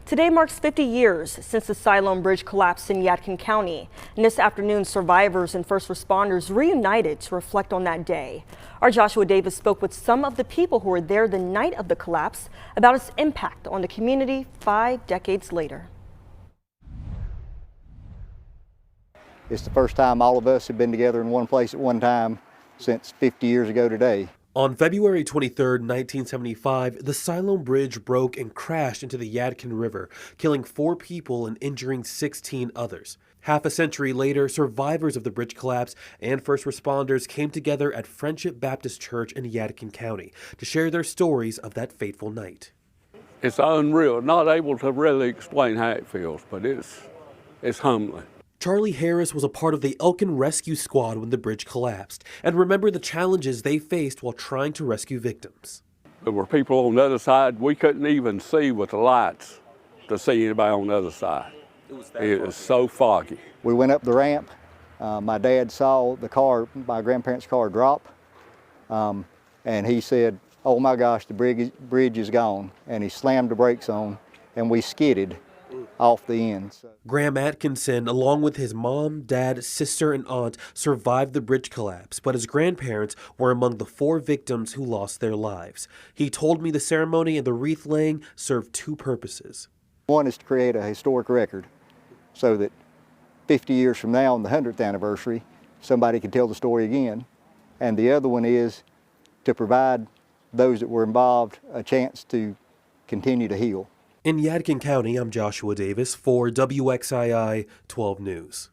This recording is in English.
Today marks 50 years since the Siloam Bridge collapsed in Yadkin County. And this afternoon, survivors and first responders reunited to reflect on that day. Our Joshua Davis spoke with some of the people who were there the night of the collapse about its impact on the community 5 decades later. It's the first time all of us have been together in one place at one time since 50 years ago today. On February 23, 1975, the Siloam Bridge broke and crashed into the Yadkin River, killing 4 people and injuring 16 others. Half a century later, survivors of the bridge collapse and first responders came together at Friendship Baptist Church in Yadkin County to share their stories of that fateful night. It's unreal. Not able to really explain how it feels, but it's humbling. Charlie Harris was a part of the Elkin Rescue Squad when the bridge collapsed and remembered the challenges they faced while trying to rescue victims. There were people on the other side. We couldn't even see with the lights to see anybody on the other side. It was so foggy. We went up the ramp. My dad saw the car, my grandparents' car drop, and he said, "Oh my gosh, the bridge is gone." And he slammed the brakes on, and we skidded off the end. Graham Atkinson, along with his mom, dad, sister, and aunt, survived the bridge collapse, but his grandparents were among the 4 victims who lost their lives. He told me the ceremony and the wreath laying served 2 purposes. One is to create a historic record so that 50 years from now, on the 100th anniversary, somebody can tell the story again. And the other one is to provide those that were involved a chance to continue to heal. In Yadkin County, I'm Joshua Davis for WXII 12 News.